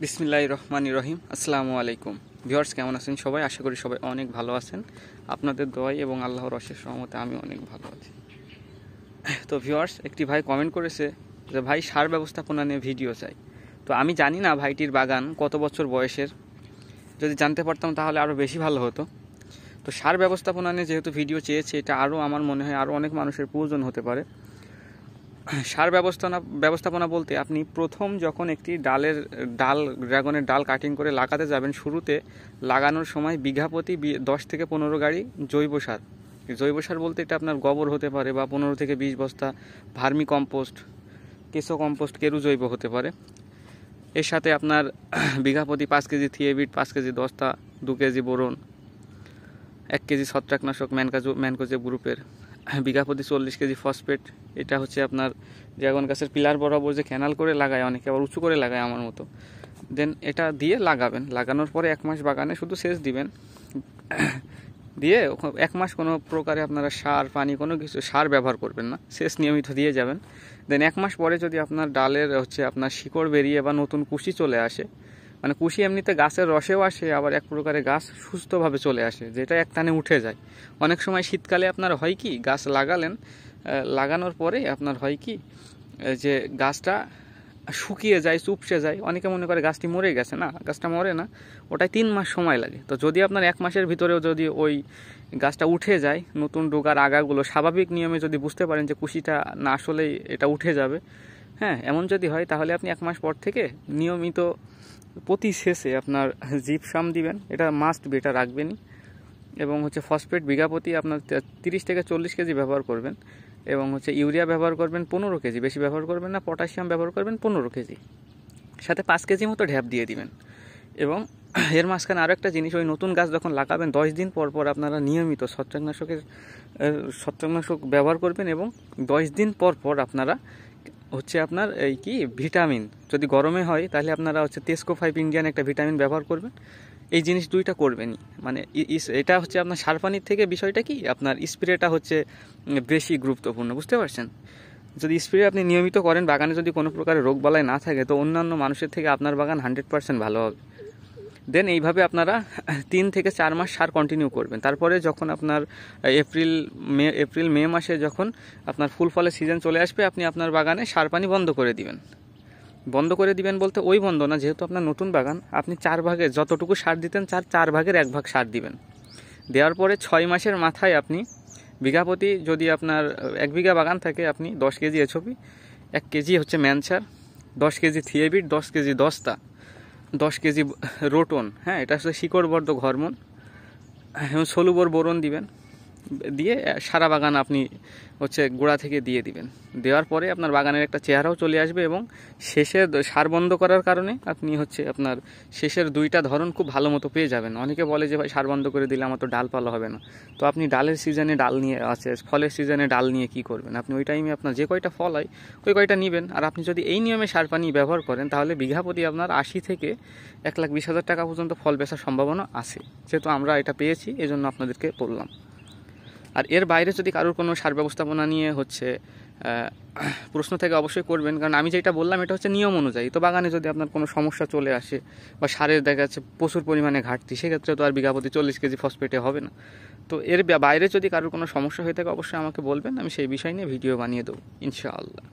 বিসমিল্লাহির রহমানির রহিম। আসসালামু আলাইকুম ভিউয়ার্স, কেমন আছেন সবাই? আশা করি সবাই অনেক ভালো আছেন। আপনাদের দোয়ায় এবং আল্লাহর অশেষ রহমতে আমি অনেক ভালো আছি। তো ভিউয়ার্স, একটি ভাই কমেন্ট করেছে যে ভাই সার ব্যবস্থাপনা নিয়ে ভিডিও চাই। তো আমি জানি না ভাইটির বাগান কত বছর বয়সের, যদি জানতে পারতাম তাহলে আরও বেশি ভালো হতো। তো সার ব্যবস্থাপনা নিয়ে যেহেতু ভিডিও চেয়েছে, এটা আরও আমার মনে হয় আরও অনেক মানুষের প্রয়োজন হতে পারে। সার ব্যবস্থাপনা বলতে আপনি প্রথম যখন একটি ড্রাগনের ডাল কাটিং করে লাগাতে যাবেন, শুরুতে লাগানোর সময় বিঘা প্রতি 10 থেকে 15 গাড়ি জৈব সার বলতে এটা আপনার গোবর হতে পারে বা 15 থেকে 20 বস্তা ভার্মি কম্পোস্ট, কেঁচো কম্পোস্ট, কেরু জৈব হতে পারে। এর সাথে আপনার বিঘা প্রতি 5 কেজি থিয়েবিট, 5 কেজি দস্তা, 2 কেজি বোরন, 1 কেজি ছত্রাকনাশক ম্যানকোজেব গ্রুপের, বিঘা প্রতি 40 কেজি ফসফেট। এটা হচ্ছে আপনার ড্রাগন গাছের পিলার বরাবর যে ক্যানাল করে লাগায়, অনেকে আবার উঁচু করে লাগায় আমার মতো। দেন এটা দিয়ে লাগাবেন। লাগানোর পরে 1 মাস বাগানে শুধু সেচ দিবেন। দিয়ে 1 মাস কোনো প্রকারে আপনারা সার পানি কোনো কিছু সার ব্যবহার করবেন না, সেচ নিয়মিত দিয়ে যাবেন। দেন 1 মাস পরে যদি আপনার ডালের আপনার শিকড় বেরিয়ে বা নতুন কুশি চলে আসে, মানে কুশি এমনিতে গাছের রসেও আসে, আবার এক প্রকারে গাছ সুস্থভাবে চলে আসে, যেটা একটানে উঠে যায়। অনেক সময় শীতকালে আপনার হয় কি, গাছ লাগানোর পরে আপনার হয় কি যে গাছটা শুকিয়ে যায়, চুপসে যায়। অনেকে মনে করে গাছটি মরে গেছে, না, গাছটা মরে না, ওটাই 3 মাস সময় লাগে। তো যদি আপনার 1 মাসের ভিতরেও যদি ওই গাছটা উঠে যায়, নতুন ডোগার আগাগুলো স্বাভাবিক নিয়মে যদি বুঝতে পারেন যে কুশিটা না আসলেই এটা উঠে যাবে, হ্যাঁ, এমন যদি হয়, তাহলে আপনি 1 মাস পর থেকে নিয়মিত প্রতি শেষে আপনার জিপসাম দিবেন। এটা মাস্ট বি, এটা রাখবেনই। এবং ফসফেট বিঘা প্রতি আপনার 30 থেকে 40 কেজি ব্যবহার করবেন। এবং ইউরিয়া ব্যবহার করবেন 15 কেজি, বেশি ব্যবহার করবেন না। পটাশিয়াম ব্যবহার করবেন 15 কেজি, সাথে 5 কেজি মতো ঢ্যাপ দিয়ে দিবেন। এবং এর মাঝখানে আরও একটা জিনিস, ওই নতুন গাছ যখন লাগাবেন 10 দিন পর পর আপনারা নিয়মিত ছত্রাকনাশক ব্যবহার করবেন। এবং 10 দিন পর পর আপনারা আপনার এই কি ভিটামিন, যদি গরমে হয় তাহলে আপনারা টেস্কো 5 ইন্ডিয়ান একটা ভিটামিন ব্যবহার করবেন। এই জিনিস দুইটা করবেনই। মানে এটা আপনার সার পানির থেকে বিষয়টা কি, আপনার স্প্রেটা বেশি গুরুত্বপূর্ণ, বুঝতে পারছেন? যদি স্প্রে আপনি নিয়মিত করেন, বাগানে যদি কোনো প্রকারের রোগ বালাই না থাকে, তো অন্যান্য মানুষের থেকে আপনার বাগান 100% ভালো হবে। দেন এইভাবে আপনারা 3 থেকে 4 মাস সার কন্টিনিউ করবেন। তারপরে যখন আপনার এপ্রিল মে মাসে যখন আপনার ফুল ফলের সিজন চলে আসবে, আপনি আপনার বাগানে সার পানি বন্ধ করে দিবেন বলতে ওই বন্ধ না, যেহেতু আপনার নতুন বাগান, আপনি 4 ভাগে যতটুকু সার দিতেন 4 ভাগের 1 ভাগ সার দিবেন। দেওয়ার পরে 6 মাসের মাথায় আপনি বিঘা প্রতি, যদি আপনার 1 বিঘা বাগান থাকে, আপনি 10 কেজি এছপি, 1 কেজি ম্যানচার, 10 কেজি থিয়েবিট, 10 কেজি দস্তা, 10 কেজি রোটন, হ্যাঁ, এটা শিকড়বর্ধক হরমোন, সলুবর বোরন দিবেন। দিয়ে সারা বাগান আপনি গোড়া থেকে দিয়ে দিবেন। দেওয়ার পরে আপনার বাগানের একটা চেহারাও চলে আসবে। এবং শেষে সার বন্ধ করার কারণে আপনি আপনার শেষের 2টা ধরন খুব ভালো মতো পেয়ে যাবেন। অনেকে বলে যে ভাই সার বন্ধ করে দিলে আমার তো ডালপালা হবে না। তো আপনি ডালের সিজনে ডাল নিয়ে ফলের সিজনে ডাল নিয়ে কি করবেন? আপনি ওই টাইমে আপনার যে কয়টা ফল হয় ওই কয়টা নেবেন। আর আপনি যদি এই নিয়মে সার পানি ব্যবহার করেন, তাহলে বিঘা প্রতি আপনার 80 থেকে 1,20,000 টাকা পর্যন্ত ফল বেচার সম্ভাবনা আছে। যেহেতু আমরা এটা পেয়েছি, এজন্য আপনাদেরকে বললাম। আর এর বাইরে যদি কারোর কোনো সার ব্যবস্থাপনা নিয়ে প্রশ্ন থেকে অবশ্যই করবেন, কারণ আমি যেটা বললাম এটা নিয়ম অনুযায়ী। তো বাগানে যদি আপনার কোনো সমস্যা চলে আসে বা সারের দেখা যাচ্ছে প্রচুর পরিমাণে ঘাটতি, সেক্ষেত্রে তো আর বিঘা প্রতি 40 কেজি ফসফেটে হবে না। তো এর বাইরে যদি কারোর কোনো সমস্যা হয়ে থাকে, অবশ্যই আমাকে বলবেন, আমি সেই বিষয় নিয়ে ভিডিও বানিয়ে দেবো ইনশাআল্লাহ।